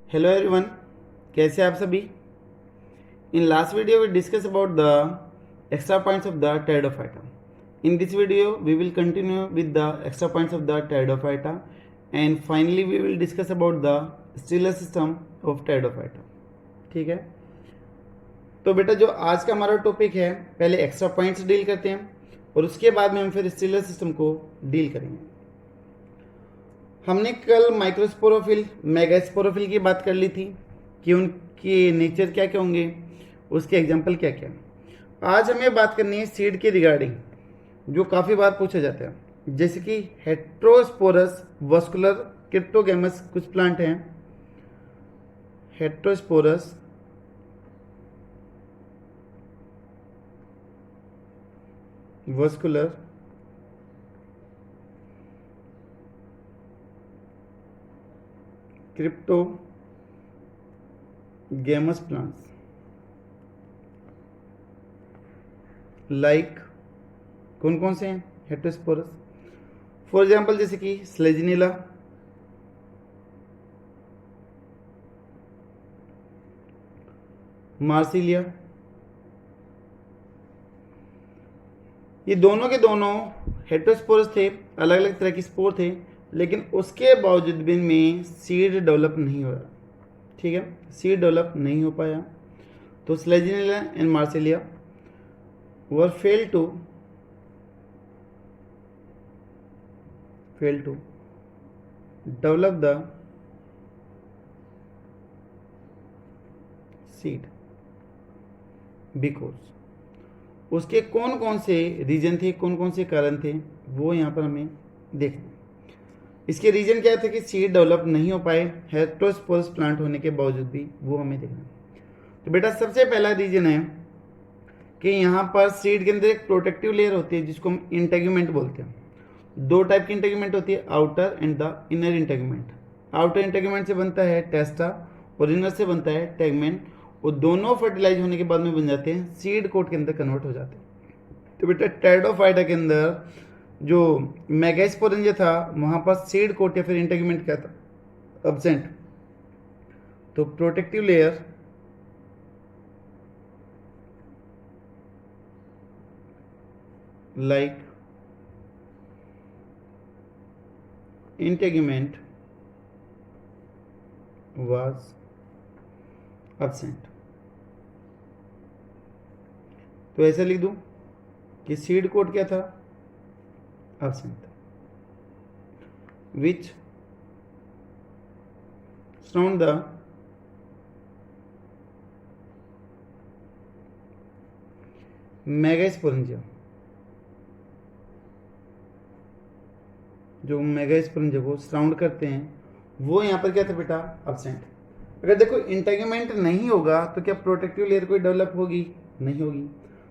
Hello everyone, कैसे आप सभी। In last video we discuss about the extra points of the pteridophyta. In this video we will continue with the extra points of the pteridophyta and finally we will discuss about the stellar system of pteridophyta. ठीक है, तो बेटा जो आज का हमारा topic है, पहले एक्स्ट्रा पॉइंट्स डील करते हैं और उसके बाद में हम फिर स्टेलर सिस्टम को डील करेंगे। हमने कल माइक्रोस्पोरोफिल मेगास्पोरोफिल की बात कर ली थी कि उनके नेचर क्या क्या होंगे, उसके एग्जाम्पल क्या क्या। आज हमें बात करनी है सीड के रिगार्डिंग, जो काफ़ी बार पूछा जाता है, जैसे कि हेट्रोस्पोरस वस्कुलर क्रिप्टोगैमस कुछ प्लांट हैं। Heterosporous vascular cryptogams plants like कौन कौन से हैं हेट्रोस्पोरस, फॉर एग्जाम्पल जैसे कि स्लेजिनिला, मार्सिलिया। ये दोनों के दोनों हेट्रोस्पोरस थे, अलग अलग तरह के स्पोर थे, लेकिन उसके बावजूद भी इनमें सीड डेवलप नहीं हो रहा। ठीक है, सीड डेवलप नहीं हो पाया। तो selaginella and marsilea were fail to develop the seed because उसके कौन कौन से रीजन थे, कौन कौन से कारण थे, वो यहाँ पर हमें देखना। इसके रीजन क्या थे कि सीड डेवलप नहीं हो पाए हेट्रोस्पोरस प्लांट होने के बावजूद भी, वो हमें देखना। तो बेटा सबसे पहला रीजन है कि यहाँ पर सीड के अंदर एक प्रोटेक्टिव लेयर होती है जिसको हम इंटेग्यूमेंट बोलते हैं। दो टाइप की इंटेग्यूमेंट होती है, outer and the inner integument. Outer integument से बनता है टेस्टा और इनर से बनता है टेगमेंट, और दोनों फर्टिलाइज होने के बाद में बन जाते हैं सीड कोट के अंदर कन्वर्ट हो जाते हैं। तो बेटा टेरिडोफाइटा के अंदर जो मेगास्पोरेंजिया था वहां पर सीड कोट या फिर इंटेग्यूमेंट क्या था, एब्सेंट। तो protective layer like integument was absent। तो ऐसा लिख दूं कि सीड कोट क्या था, absent था, which surround the megasporangia। जो मेगास्पोरेंजिया को सराउंड करते हैं वो यहाँ पर क्या था बेटा, एब्सेंट। अगर देखो इंटेग्यूमेंट नहीं होगा तो क्या प्रोटेक्टिव लेयर कोई डेवलप होगी, नहीं होगी।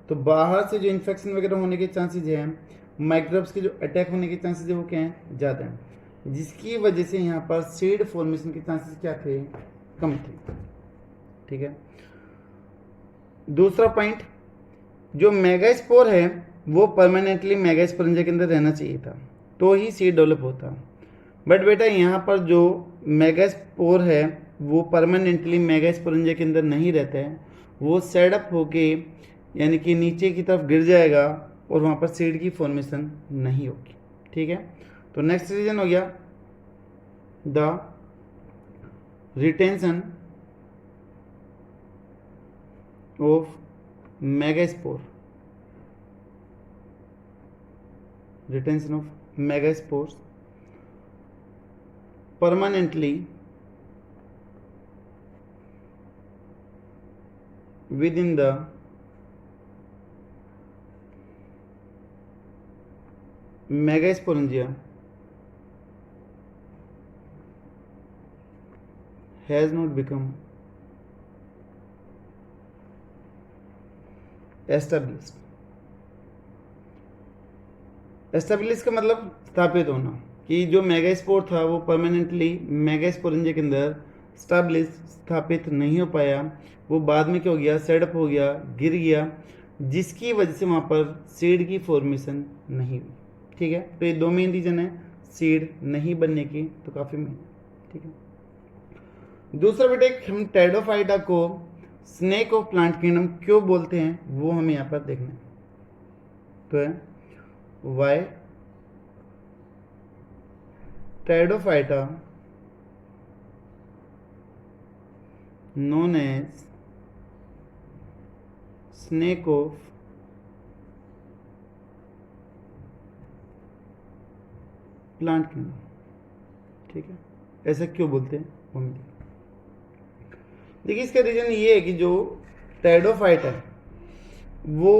तो बाहर से जो इन्फेक्शन वगैरह होने के चांसेस हैं, माइक्रोब्स के जो अटैक होने के चांसेस है वो क्या हैं, ज़्यादा हैं, जिसकी वजह से यहाँ पर सीड फॉर्मेशन के चांसेस क्या थे, कम थे। ठीक है, दूसरा पॉइंट, जो मेगास्पोर है वो परमानेंटली मेगास्पोरेंजिया के अंदर रहना चाहिए था तो ही सीड डेवलप होता। बट बेटा यहाँ पर जो मेगास्पोर है वो परमानेंटली मेगास्पोरेंजिया के अंदर नहीं रहता है, वो सेटअप होके यानी कि नीचे की तरफ गिर जाएगा और वहाँ पर सीड की फॉर्मेशन नहीं होगी। ठीक है, तो नेक्स्ट रीजन हो गया the retention of megaspore, retention of megaspores permanently within the megasporangia has not become established। Establish का मतलब स्थापित होना, कि जो मेगास्पोर था वो परमानेंटली मेगास्पोरेंजिया के अंदर स्थापित नहीं हो पाया, वो बाद में क्या हो गया, सेटअप हो गया, गिर गया, जिसकी वजह से वहाँ पर सीड की फॉर्मेशन नहीं हुई। ठीक है, तो ये दो मेन रीजन है सीड नहीं बनने की, तो काफ़ी मेन। ठीक है, दूसरा बेटा हम टेरिडोफाइटा को स्नेक ऑफ प्लांट किंगडम क्यों बोलते हैं वो हमें यहाँ पर देखना है। तो है why pteridophyta known as snake of plant kingdom. ठीक है, ऐसा क्यों बोलते हैं वो हम देखिए। इसका रीजन ये है कि जो टेरिडोफाइट है वो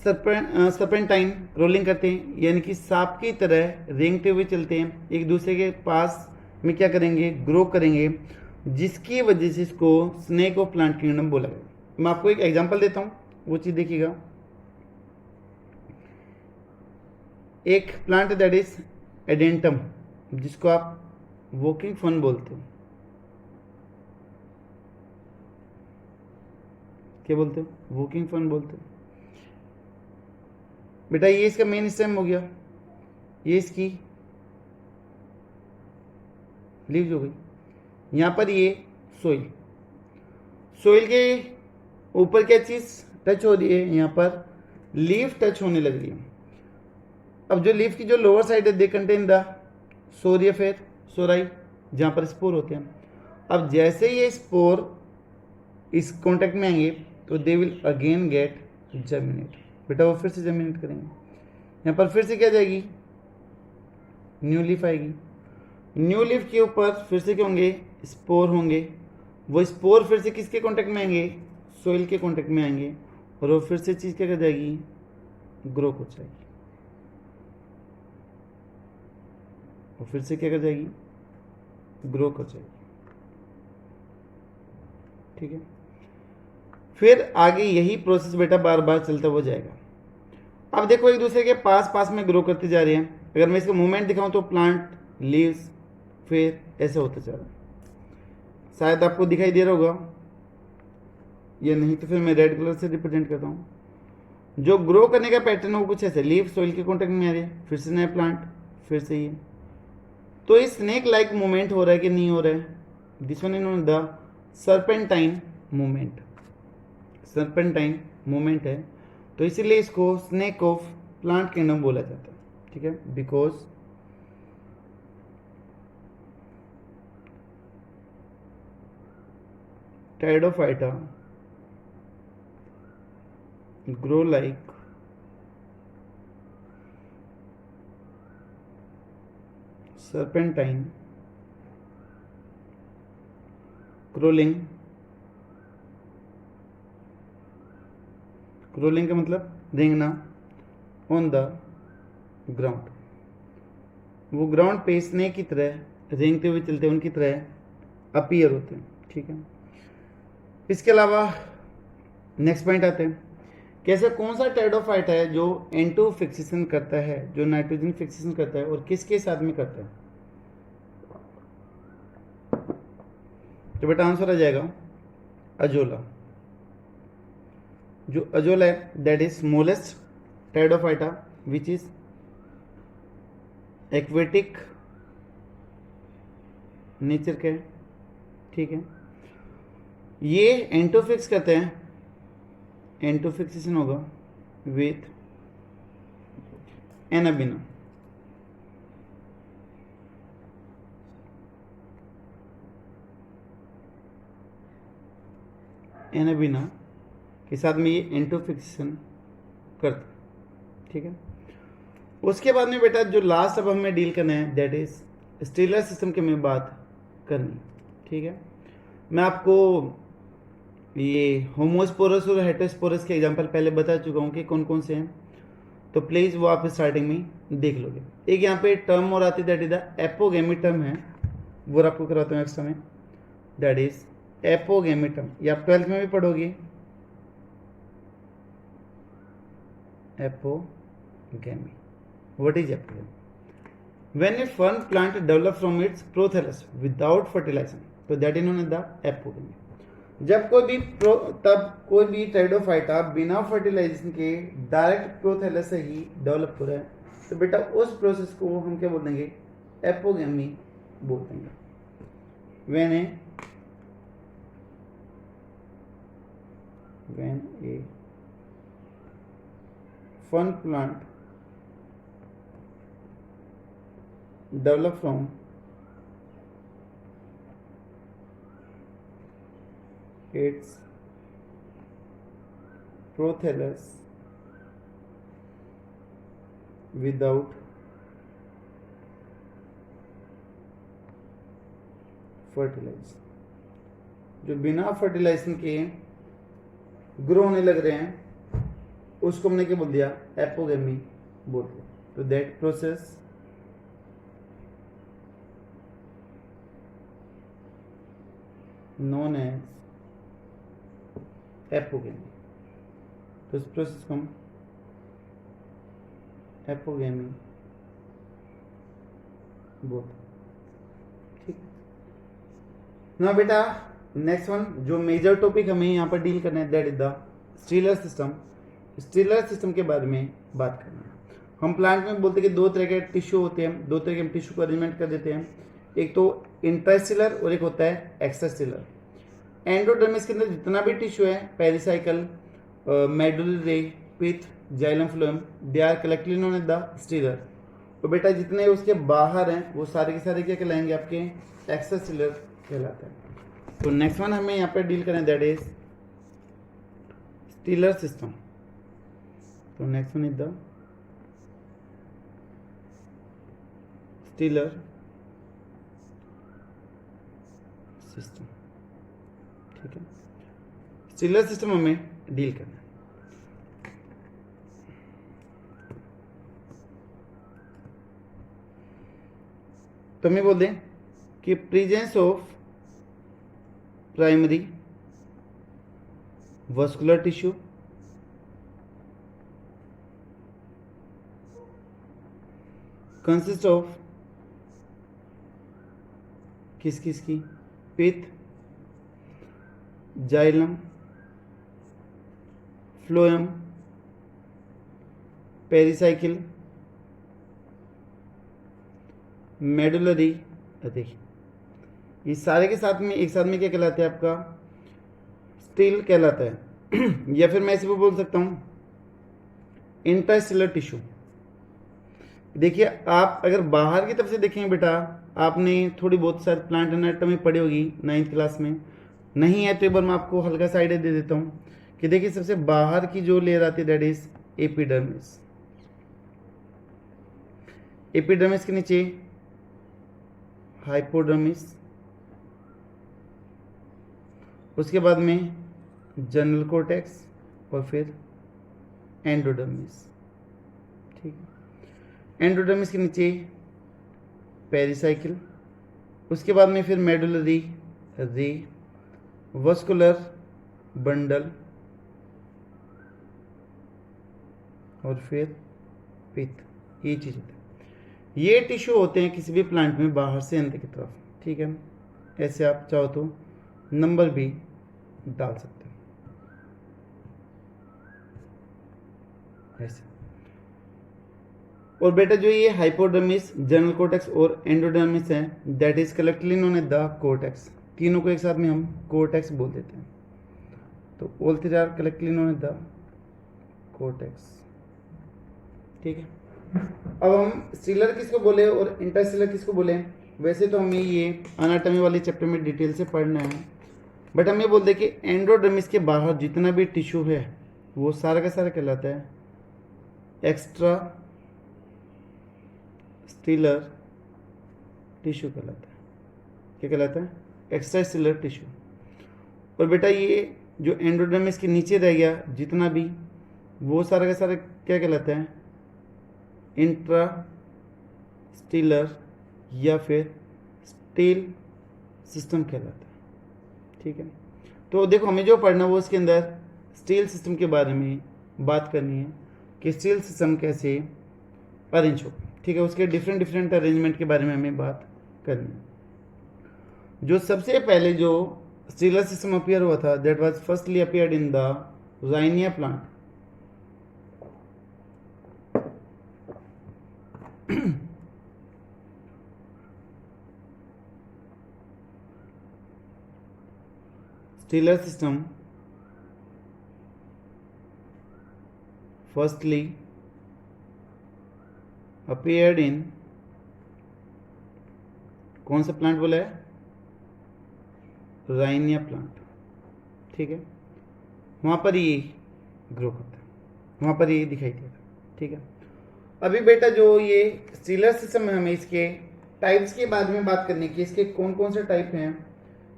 सर्पेंटाइन रोलिंग करते हैं, यानी कि सांप की तरह रेंगते हुए चलते हैं, एक दूसरे के पास में क्या करेंगे, ग्रो करेंगे, जिसकी वजह से इसको स्नेक ऑफ प्लांट किंगडम बोला गया। मैं आपको एक एग्जांपल देता हूं, वो चीज देखिएगा। एक प्लांट दैट इज एडेंटम, जिसको आप वॉकिंग फन बोलते हो। क्या बोलते हो? वॉकिंग फन बोलते हो बेटा। ये इसका मेन स्टेम हो गया, ये इसकी लीव्स हो गई। यहाँ पर ये सोइल, सोइल के ऊपर क्या चीज टच हो रही है, यहाँ पर लीफ टच होने लग रही है। अब जो लीफ की जो लोअर साइड है दे कंटेन द सोरियफेर, सोराई, जहाँ पर स्पोर होते हैं। अब जैसे ये स्पोर इस कांटेक्ट में आएंगे तो they will again get germinate. बेटा वो फिर से जर्मिनेट करेंगे, यहाँ पर फिर से क्या जाएगी, न्यू लीफ आएगी। न्यू लीफ के ऊपर फिर से क्या होंगे, स्पोर होंगे। वो स्पोर फिर से किसके कांटेक्ट में आएंगे, सोइल के कांटेक्ट में आएंगे, और वो फिर से चीज क्या कर जाएगी, ग्रो हो जाएगी। और फिर से क्या कर जाएगी, ग्रो कर जाएगी। ठीक है, फिर आगे यही प्रोसेस बेटा बार बार चलता हुआ जाएगा। अब देखो एक दूसरे के पास पास में ग्रो करते जा रहे हैं। अगर मैं इसका मूवमेंट दिखाऊं तो प्लांट, लीव्स, फिर ऐसे होता जा रहा है। शायद आपको दिखाई दे रहा होगा, या नहीं तो फिर मैं रेड कलर से रिप्रेजेंट करता हूं। जो ग्रो करने का पैटर्न है वो कुछ ऐसे, लीव सोइल के कॉन्टेक्ट में आ रही है, फिर से नया प्लांट, फिर से ये। तो ये स्नेक लाइक मूवमेंट हो रहा है कि नहीं हो रहा है, this one is the serpentine movement. Serpentine movement है, तो इसीलिए इसको स्नेक ऑफ प्लांट किंगडम बोला जाता है। ठीक है, because pteridophyta grow like serpentine crawling। crawling का मतलब रेंगना, ऑन द ग्राउंड। वो ग्राउंड पे स्नेक की तरह रेंगते हुए चलते हैं, उनकी तरह अपीयर होते हैं। ठीक है, इसके अलावा नेक्स्ट पॉइंट आते हैं, कैसे कौन सा टेरिडोफाइट है जो N2 फिक्सेशन करता है, जो नाइट्रोजन फिक्सेशन करता है, और किसके साथ में करता है। तो बेटा आंसर आ जाएगा अजोला। जो अजोला है that is smallest pteridophyta which is aquatic nature के। ठीक है, ये N2 फिक्स करते हैं, N2 फिक्सेशन होगा विथ एनाबिना। एनाबिना के साथ में ये N2 फिक्सेशन करता है। ठीक है, उसके बाद में बेटा जो लास्ट अब हमें डील करना है दैट इज स्टेलर सिस्टम की हमें बात करनी। ठीक है, मैं आपको ये होमोस्पोरस और हेटेरोस्पोरस के एग्जांपल पहले बता चुका हूँ कि कौन कौन से हैं, तो प्लीज़ वो आप स्टार्टिंग में देख लोगे। एक यहाँ पे टर्म और आती है that is the apogamy term है, वो आपको कराता हूँ एक्स्ट्रा में, दैट इज एपोगेमी टर्म। ये आप 12th में भी पढ़ोगे, apogamy. What is apogamy? When a fern plant develop from its prothallus without fertilization, तो that is known as the apogamy. जब कोई भी टेरिडोफाइटा बिना फर्टिलाइजेशन के डायरेक्ट प्रोथैलस से ही डेवलप हो रहा है, तो बेटा उस प्रोसेस को हम क्या बोल देंगे, एपोगेमी बोल देंगे। When a when a fern plant develop from its prothallus without fertilize, जो बिना फर्टिलाइजेशन के ग्रो होने लग रहे हैं उसको हमने क्या बोल दिया, एपोगेमी बोल दिया। तो that process known as apogamy. तो इस प्रोसेस को हम एपोगेमी बोलते। ठीक ना बेटा, नेक्स्ट वन जो मेजर टॉपिक हमें यहाँ पर डील करना है that is the stealer system. Stealer system के बारे में बात करना है। हम प्लांट में बोलते हैं कि दो तरह के टिश्यू होते हैं, दो तरह के हम टिश्यू को अरेंजमेंट कर देते हैं, एक तो इंट्रास्टेलर और एक होता है एक्स्ट्रास्टेलर। एंडोडर्मिस के अंदर जितना भी टिश्यू है, pericycle, medullary, pith, xylem, phloem, they are collectively known as the stelar. तो बेटा जितने उसके बाहर हैं वो सारे के सारे क्या कहलाएंगे, आपके एक्स्ट्रास्टेलर कहलाते हैं। तो नेक्स्ट वन हमें यहाँ पे डील करें दैट इज स्टीलर सिस्टम। तो next one is the stealer system. ठीक है, स्टीलर सिस्टम हमें डील करना है। तो हमें बोल दें कि presence of primary vascular tissue, consist of किस किस की, पिथ, जाइलम, फ्लोएम, पेरिसाइकिल, मेडुलरी। देखिए ये सारे के साथ में एक साथ में क्या कहलाता है, आपका स्टील कहलाता है या फिर मैं इसे भी बोल सकता हूं इंट्रास्टेलर टिश्यू। देखिए आप अगर बाहर की तरफ से देखेंगे बेटा, आपने थोड़ी बहुत सारी प्लांट एनाटॉमी पढ़ी होगी 9th क्लास में, नहीं है तो एक बार मैं आपको हल्का सा आइडिया दे देता हूं कि देखिए सबसे बाहर की जो लेयर आती है दैट इज एपिडर्मिस। एपिडर्मिस के नीचे हाइपोडर्मिस, उसके बाद में जनरल कोर्टेक्स और फिर एंडोडर्मिस। ठीक है, एंडोडर्मिस के नीचे पेरिसाइकिल, उसके बाद में फिर मेडुलरी, री, वस्कुलर बंडल और फिर पिथ। ये चीज होती है, ये टिश्यू होते हैं किसी भी प्लांट में बाहर से अंदर की तरफ। ठीक है, ऐसे आप चाहो तो नंबर भी डाल सकते हैं ऐसे। और बेटा जो ये हाइपोडर्मिस, जनरल कोर्टेक्स और एंडोडर्मिस है that is collectively known as the cortex. तीनों को एक साथ में हम कोर्टेक्स बोल देते हैं। तो all three are collectively known as the cortex. ठीक है, अब हम स्टीलर किसको बोले और इंटरस्टीलर किसको बोले। वैसे तो हमें ये एनाटॉमी वाले चैप्टर में डिटेल से पढ़ना है, बट हम ये बोलते हैं कि एंडोडर्मिस के बाहर जितना भी टिश्यू है वो सारा का सारा कहलाता है एक्स्ट्रा स्टीलर टिश्यू कहलाता है। क्या कहलाता है, एक्स्ट्रा स्टीलर टिश्यू। और बेटा ये जो एंडोडर्मिस के नीचे रह गया जितना भी, वो सारा का सारा क्या कहलाता है, इंट्रा स्टीलर या फिर स्टील सिस्टम कहलाता है। ठीक है, तो देखो हमें जो पढ़ना वो इसके अंदर स्टील सिस्टम के बारे में बात करनी है कि स्टील सिस्टम कैसे अरेंज हो। ठीक है, उसके डिफरेंट अरेंजमेंट के बारे में हमें बात करनी है। जो सबसे पहले जो स्टीलर सिस्टम अपीयर हुआ था that was firstly appeared in the Rhynia plant. Stealer system firstly appeared in, कौन सा प्लांट बोला है, राइनिया प्लांट, ठीक है, वहाँ पर ये ग्रो करता है, वहाँ पर ये दिखाई देता है, ठीक है। अभी बेटा जो ये सीलर सिस्टम है, हमें इसके टाइप्स के बारे में बात करने की, इसके कौन कौन से टाइप हैं,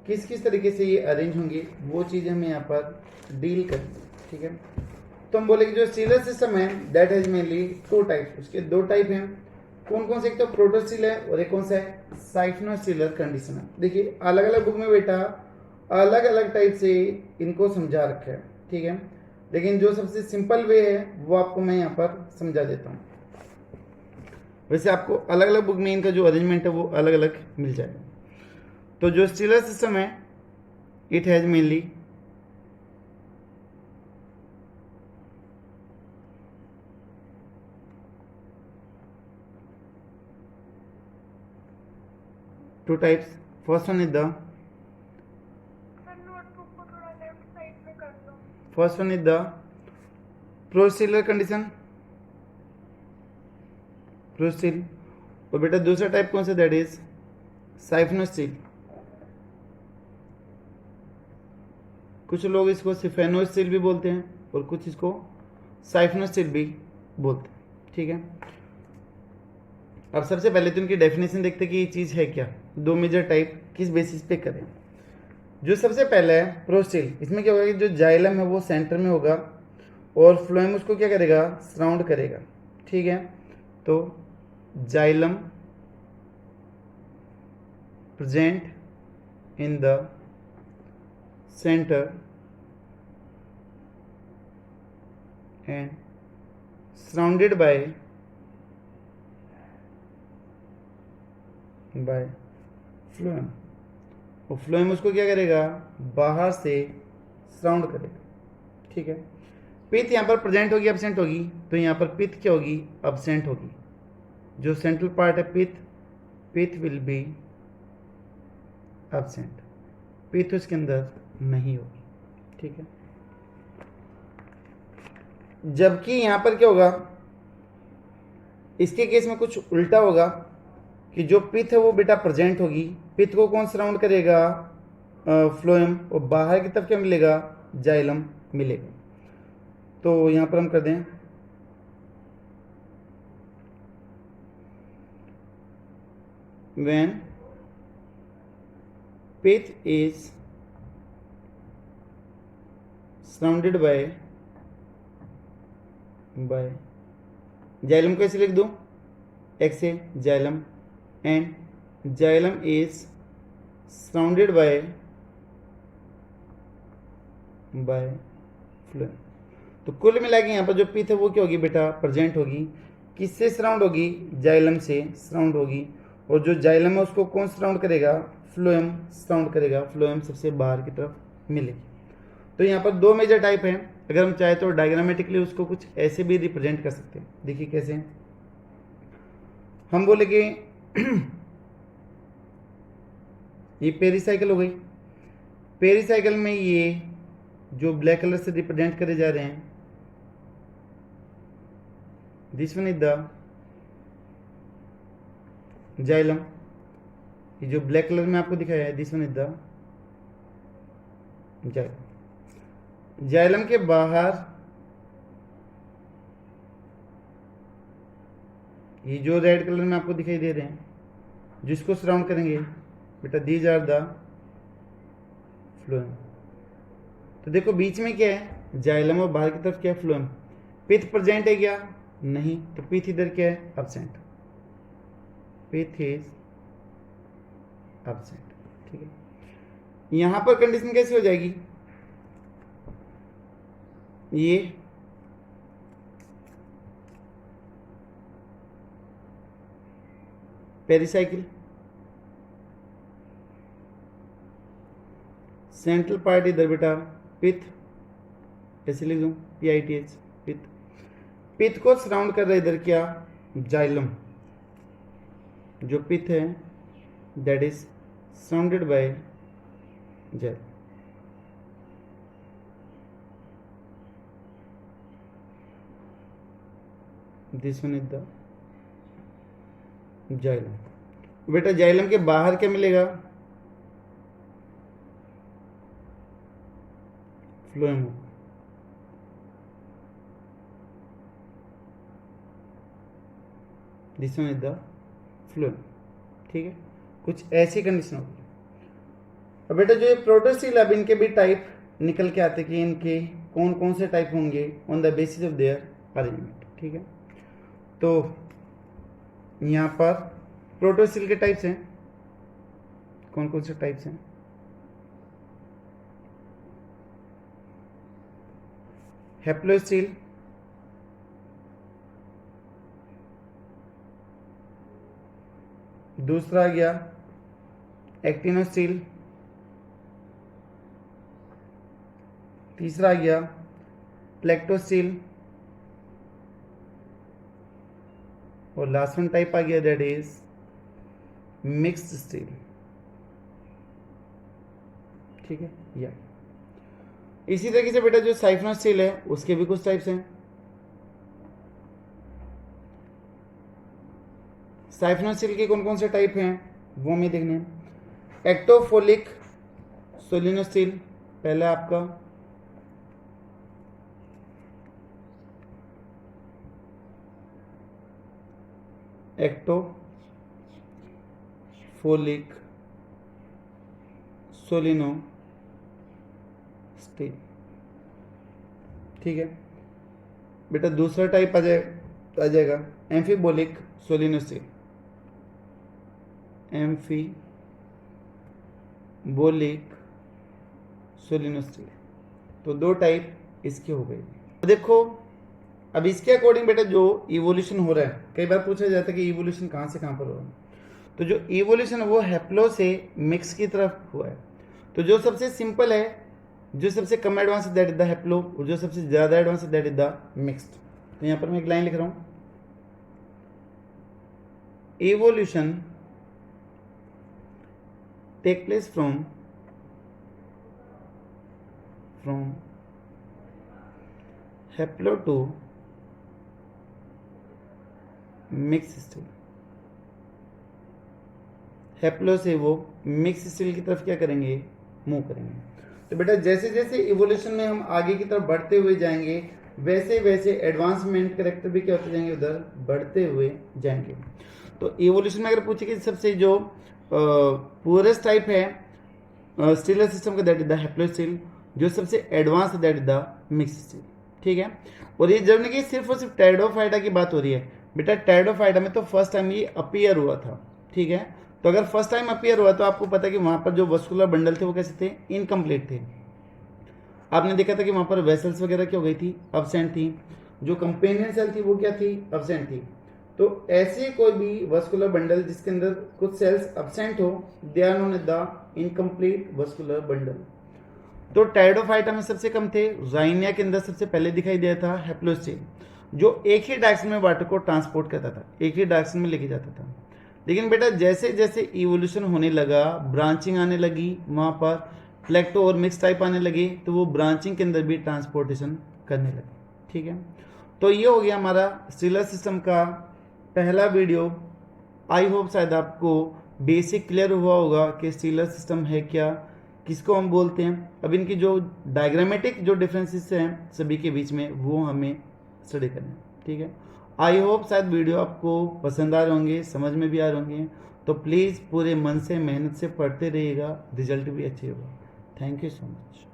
किस किस तरीके से ये अरेंज होंगे, वो चीज़ हमें यहाँ पर डील करनी है, ठीक है। तो हम बोले कि जो सीलर सिस्टम है that has mainly two types, उसके दो टाइप हैं, कौन कौन से, एक तो प्रोटोसील है और एक कौन सा है, साइक्लोसीलर कंडीशन है। देखिए अलग अलग बुक में बेटा अलग अलग टाइप से इनको समझा रखा है, ठीक है, लेकिन जो सबसे सिंपल वे है वो आपको मैं यहाँ पर समझा देता हूँ। वैसे आपको अलग अलग बुक में इनका जो अरेंजमेंट है वो अलग अलग मिल जाएगा। तो जो सीलर सिस्टम है it has mainly two types. First one is the procoelous condition, procoel, और बेटा दूसरा टाइप कौन सा, दैट इज साइफनोस्टील, कुछ लोग इसको सिफेनोस्टील भी बोलते हैं और कुछ इसको साइफनोस्टील भी बोलते हैं, ठीक है। अब सबसे पहले तो इनकी डेफिनेशन देखते हैं कि ये चीज़ है क्या, दो मेजर टाइप किस बेसिस पे करें। जो सबसे पहला है प्रोस्टिल, इसमें क्या होगा कि जो जाइलम है वो सेंटर में होगा और फ्लोएम उसको क्या करेगा, सराउंड करेगा, ठीक है। तो xylem present in the centre and surrounded by phloem, और फ्लोएम उसको क्या करेगा, बाहर से सराउंड करेगा, ठीक है। पिथ यहाँ पर प्रेजेंट होगी, एब्सेंट होगी, तो यहाँ पर पिथ क्या होगी, एब्सेंट होगी। जो सेंट्रल पार्ट है पिथ विल बी एब्सेंट, पिथ उसके अंदर नहीं होगी, ठीक है। जबकि यहाँ पर क्या होगा, इसके केस में कुछ उल्टा होगा कि जो पिथ है वो बेटा प्रेजेंट होगी, पिथ को कौन सराउंड करेगा, फ्लोएम, और बाहर की तरफ क्या मिलेगा, जाइलम मिलेगा। तो यहां पर हम कर दें when pith is surrounded by xylem, कैसे लिख दूं, एक्स से xylem, and xylem is surrounded by phloem. तो कुल मिला के यहाँ पर जो पिथ है वो क्या होगी बेटा, प्रेजेंट होगी, किससे सराउंड होगी, जाइलम से सराउंड होगी, और जो जाइलम है उसको कौन सराउंड करेगा, फ्लोएम सराउंड करेगा, फ्लोएम सबसे बाहर की तरफ मिलेगी। तो यहाँ पर दो मेजर टाइप हैं, अगर हम चाहे तो डायग्रामेटिकली उसको कुछ ऐसे भी रिप्रेजेंट कर सकते हैं। देखिए कैसे, हम बोले कि ये पेरिसाइकिल हो गई, पेरिसाइकिल में ये जो ब्लैक कलर से रिप्रेजेंट करे जा रहे हैं, this one is the xylem, ये जो ब्लैक कलर में आपको दिखाया है this one is the xylem. Xylem के बाहर ये जो रेड कलर में आपको दिखाई दे रहे हैं, जिसको सराउंड करेंगे बेटा, दीज आर द फ्लोएम। तो देखो बीच में क्या है, जाइलम, और बाहर की तरफ क्या है, फ्लोएम। पिथ प्रेजेंट है क्या, नहीं, तो पिथ इधर क्या है, एब्सेंट, पिथ इज एब्सेंट, ठीक है। यहां पर कंडीशन कैसी हो जाएगी, ये पेरिसाइकिल, सेंट्रल पार्ट इधर बेटा पिथ, ऐसे लिख दूं PITH, पिथ, पिथ को सराउंड कर रहा है इधर क्या, जाइलम, जो पिथ है that is surrounded by xylem. This one is the xylem. बेटा जाइलम के बाहर क्या मिलेगा? Phloem. This one is the phloem. ठीक है, कुछ ऐसी कंडीशन होगी। अब बेटा जो ये प्रोटोस्टिल, अब इनके भी टाइप निकल के आते कि इनके कौन कौन से टाइप होंगे on the basis of their arrangement. ठीक है, तो यहाँ पर प्रोटोस्टिल के टाइप्स हैं, कौन कौन से टाइप्स हैं? हैप्लोस्टिल, दूसरा आ गया एक्टिनोस्टिल, तीसरा आ गया प्लेक्टोस्टिल, और लास्ट वन टाइप आ गया दैट इज मिक्स्ड स्टील। ठीक है, या इसी तरीके से बेटा जो साइफोनोस्टिल है उसके भी कुछ टाइप्स हैं। साइफोनोस्टिल के कौन कौन से टाइप हैं वो हमें देखने हैं। एक्टोफोलिक सोलिनोस्टिल पहला आपका, एक्टोफोलिक सोलिनोस्टिल। ठीक है बेटा, दूसरा टाइप आ जाएगा एम्फीबोलिक सोलिनोस्टिल। एम्फीबोलिक सोलिनोस्टिल, तो दो टाइप इसके हो गए। तो देखो अब इसके अकॉर्डिंग बेटा जो इवोल्यूशन हो रहा है, कई बार पूछा जाता है कि इवोल्यूशन कहाँ से कहाँ पर हो रहा है, तो जो इवोल्यूशन है वो हैप्लो से मिक्स की तरफ हुआ है। तो जो सबसे सिंपल है, जो सबसे कम एडवांस है दैट इज द हैप्लो, और जो सबसे ज़्यादा एडवांस है दैट इज द मिक्स्ड। तो यहाँ पर मैं एक लाइन लिख रहा हूँ, evolution take place from haplo to mixed steel. Haplo से वो मिक्स स्टील की तरफ क्या करेंगे, मूव करेंगे। तो बेटा जैसे जैसे इवोल्यूशन में हम आगे की तरफ बढ़ते हुए जाएंगे वैसे वैसे एडवांसमेंट कैरेक्टर भी क्या होते जाएंगे, उधर बढ़ते हुए जाएंगे। तो इवोल्यूशन में अगर पूछे कि सबसे जो पुअरेस्ट टाइप है स्टीलर सिस्टम का that is the haplo steel, जो सबसे एडवांस है that is the mix steel. ठीक है, और ये जब कि सिर्फ और सिर्फ टेरिडोफाइटा की बात हो रही है बेटा, टेरिडोफाइटा में तो फर्स्ट टाइम ये अपीयर हुआ था। ठीक है, तो अगर फर्स्ट टाइम अपीयर हुआ तो आपको पता है कि वहां पर जो वस्कुलर बंडल थे वो कैसे थे, इनकम्प्लीट थे। आपने देखा था कि वहां पर वेसल्स वगैरह क्या हो गई थी, अब्सेंट थी। जो कंपेनियन सेल थी वो क्या थी, अब्सेंट थी। तो ऐसे कोई भी वस्कुलर बंडल जिसके अंदर कुछ सेल्स अब्सेंट हो, they are known as the incomplete vascular bundle. तो टेरिडोफाइटा में सबसे कम थे, राइनिया के अंदर सबसे पहले दिखाई दिया था हैप्लोस्टिल, जो एक ही डायरेक्शन में वाटर को ट्रांसपोर्ट करता था, एक ही डायरेक्शन में लेके जाता था। लेकिन बेटा जैसे जैसे इवोल्यूशन होने लगा, ब्रांचिंग आने लगी, वहां पर प्लेक्टो और मिक्स टाइप आने लगे, तो वो ब्रांचिंग के अंदर भी ट्रांसपोर्टेशन करने लगे। ठीक है, तो ये हो गया हमारा स्टीलर सिस्टम का पहला वीडियो। आई होप शायद आपको बेसिक क्लियर हुआ होगा कि स्टीलर सिस्टम है क्या, किसको हम बोलते हैं। अब इनकी जो डायग्रामेटिक जो डिफरेंसेस हैं सभी के बीच में वो हमें स्टडी करना है। ठीक है, आई होप शायद वीडियो आपको पसंद आ रहे होंगे, समझ में भी आ रहे होंगे। तो प्लीज़ पूरे मन से मेहनत से पढ़ते रहिएगा, रिजल्ट भी अच्छे होगा। Thank you so much.